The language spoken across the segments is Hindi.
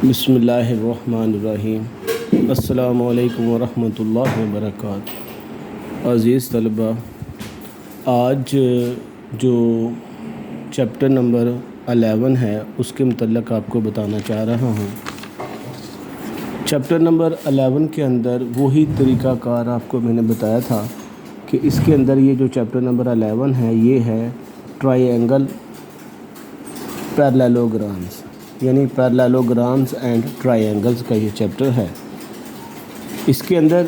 बिस्मिल्लाहिर्रहमानिर्रहीम। अस्सलामु अलैकुम वरहमतुल्लाहि वबरकातुहू। अज़ीज़ तलबा, आज जो चैप्टर नंबर 11 है उसके मतलब आपको बताना चाह रहा हूँ। चैप्टर नंबर 11 के अंदर वही तरीक़ाकार आपको मैंने बताया था कि इसके अंदर ये जो चैप्टर नंबर 11 है ये है ट्रायंगल पैरेललोग्राम्स, यानी पैरेललोग्राम्स एंड ट्रायंगल्स का ये चैप्टर है। इसके अंदर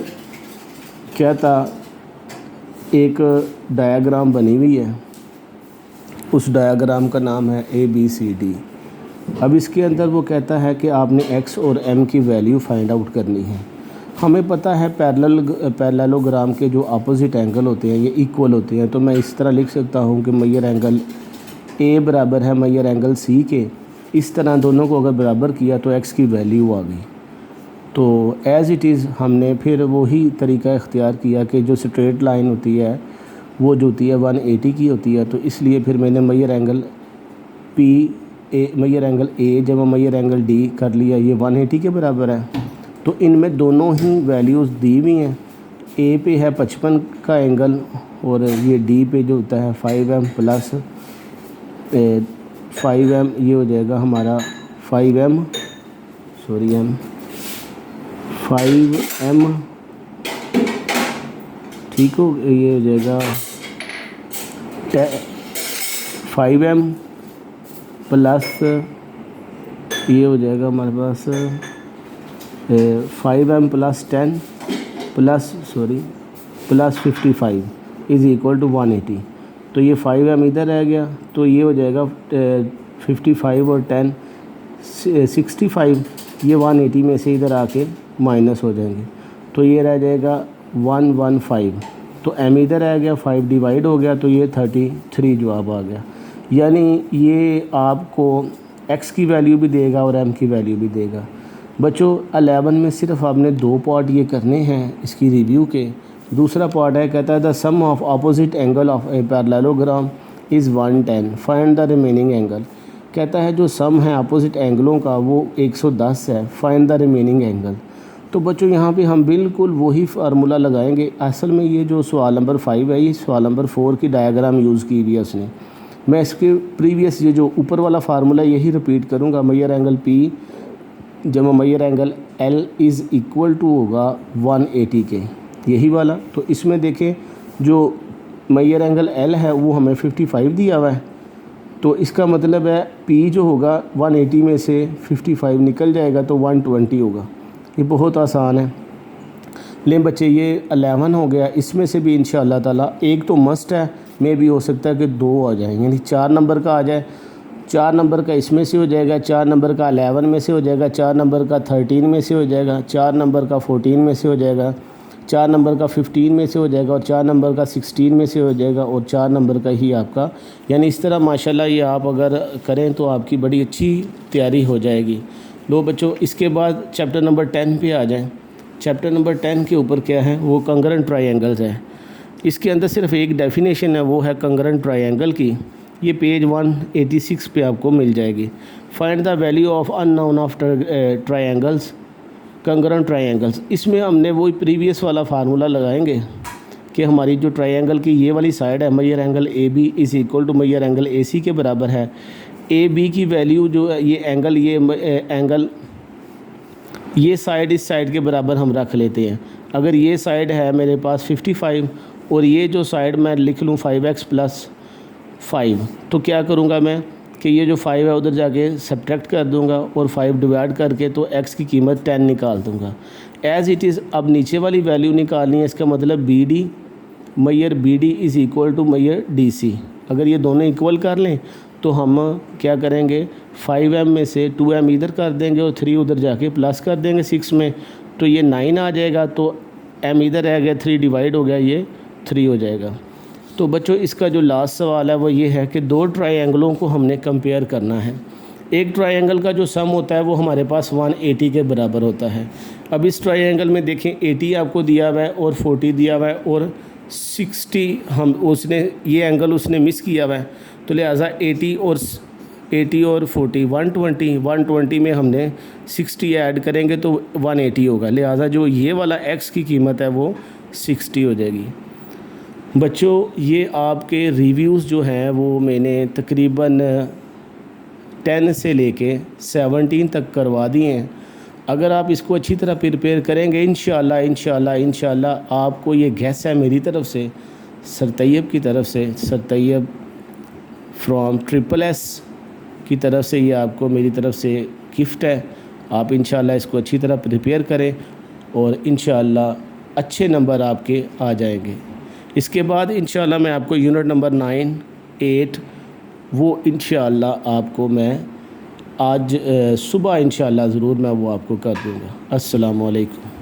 क्या था, एक डायग्राम बनी हुई है, उस डायग्राम का नाम है ABCD। अब इसके अंदर वो कहता है कि आपने x और m की वैल्यू फाइंड आउट करनी है। हमें पता है पैरेललोग्राम के जो अपोजिट एंगल होते हैं ये इक्वल होते हैं, तो मैं इस तरह लिख सकता हूँ कि मेजर एंगल A बराबर है मेजर एंगल C के। इस तरह दोनों को अगर बराबर किया तो x की वैल्यू आ गई। तो एज़ इट इज़ हमने फिर वही तरीका इख्तियार किया कि जो स्ट्रेट लाइन होती है वो जो होती है 180 की होती है, तो इसलिए फिर मैंने मेजर एंगल A जब मेजर एंगल D कर लिया, ये 180 के बराबर है। तो इनमें दोनों ही वैल्यूज़ दी हुई हैं। A पे है 55 का एंगल और ये D पे जो होता है 5m प्लस 5m, ये हो जाएगा हमारा 5m ठीक हो, ये हो जाएगा 5m प्लस ये हो जाएगा हमारे पास 5m plus 10 plus 55 is equal to 180। तो ये 5m इधर रह गया, तो ये हो जाएगा 55 और 10 65, ये 180 में से इधर आके माइनस हो जाएंगे, तो ये रह जाएगा 115। तो m इधर आ गया, 5 डिवाइड हो गया, तो ये 33 जवाब आ गया। यानी ये आपको x की वैल्यू भी देगा और m की वैल्यू भी देगा। बच्चों 11 में सिर्फ आपने 2 पार्ट ये करने हैं इसकी रिव्यू के। दूसरा पार्ट है, कहता है the sum of opposite angle of a parallelogram is 110, find the remaining angle. कहता है जो सम है अपोजिट एंगलों का वो 110 है, फाइंड द रिमेनिंग एंगल। तो बच्चों यहाँ पे हम बिल्कुल वही फार्मूला लगाएंगे। असल में ये जो सवाल नंबर 5 है ये सवाल नंबर 4 की डायग्राम यूज़ की हुई है उसने। मैं इसके प्रीवियस ये जो ऊपर वाला फार्मूला यही रिपीट करूँगा। मेजर एंगल P जब measure angle L is equal to होगा 180 के, यही वाला। तो इसमें देखें जो मेजर एंगल L है वो हमें 55 दिया हुआ है, तो इसका मतलब है P जो होगा 180 में से 55 निकल जाएगा तो 120 होगा। ये बहुत आसान है। लेकिन बच्चे ये 11 हो गया, इसमें से भी इंशाअल्लाह ताला एक तो मस्ट है, मे भी हो सकता है कि 2 आ जाए, यानी 4 नंबर का आ जाए। 4 नंबर का इसमें से हो जाएगा, 4 नंबर का 11 में से हो जाएगा, 4 नंबर का 13 में से हो जाएगा, 4 नंबर का 14 में से हो जाएगा, 4 नंबर का 15 में से हो जाएगा और 4 नंबर का 16 में से हो जाएगा और 4 नंबर का ही आपका, यानी इस तरह माशाल्लाह ये आप अगर करें तो आपकी बड़ी अच्छी तैयारी हो जाएगी। लो बच्चों, इसके बाद चैप्टर नंबर 10 पे आ जाएं। चैप्टर नंबर 10 के ऊपर क्या है, वो कंग्रेंट ट्रायंगल्स है। इसके अंदर सिर्फ एक डेफिनेशन है, वो है कंग्रेंट ट्रायंगल की। ये पेज 186 पे आपको मिल जाएगी। Find the value of unknown of triangles congruent triangles. इसमें हमने वही प्रीवियस वाला फार्मूला लगाएंगे कि हमारी जो ट्रायंगल की ये वाली साइड है measure angle AB is equal to measure angle AC के बराबर है। AB की वैल्यू जो है ये एंगल ये साइड इस साइड के बराबर हम रख लेते हैं। अगर ये साइड है मेरे पास 55 और ये जो साइड मैं लिख लूँ 5x प्लस 5, तो क्या करूँगा मैं कि ये जो 5 है उधर जाके सब्ट्रैक्ट कर दूँगा और 5 डिवाइड करके तो x की कीमत 10 निकाल दूँगा। एज़ इट इज़ अब नीचे वाली वैल्यू निकालनी है, इसका मतलब measure BD is equal to measure DC। अगर ये दोनों इक्वल कर लें तो हम क्या करेंगे, 5m में से 2m इधर कर देंगे और 3 उधर जाके प्लस कर देंगे 6 में, तो ये 9 आ जाएगा। तो m इधर रह गया, 3 डिवाइड हो गया, ये 3 हो जाएगा। तो बच्चों इसका जो लास्ट सवाल है वो ये है कि 2 ट्रायंगलों को हमने कंपेयर करना है। एक ट्रायंगल का जो सम होता है वो हमारे पास 180 के बराबर होता है। अब इस ट्रायंगल में देखें 80 आपको दिया हुआ है और 40 दिया हुआ है और 60 उसने ये एंगल उसने मिस किया हुआ है, तो लिहाजा 80 और 80 और 40 120, 120 में हमने 60 ऐड करेंगे तो 180 होगा, लिहाजा जो ये वाला x की कीमत है वो 60 हो जाएगी। बच्चों ये आपके रिव्यूज़ जो हैं वो मैंने तकरीबन 10 से लेके 17 तक करवा दिए हैं। अगर आप इसको अच्छी तरह प्रिपेयर करेंगे इंशाल्लाह आपको ये गैस है मेरी तरफ से, सर तैयब की तरफ से, सर तैयब फ्रॉम SSS की तरफ से ये आपको मेरी तरफ से गिफ्ट है। आप इंशाल्लाह इसको अच्छी तरह प्रिपेयर करें और इंशाल्लाह अच्छे नंबर आपके आ जाएंगे। इसके बाद इंशाल्लाह मैं आपको यूनिट नंबर 9, 8 वो इंशाल्लाह आपको मैं आज सुबह इंशाल्लाह ज़रूर मैं वो आपको कर दूँगा। अस्सलामु अलैकुम।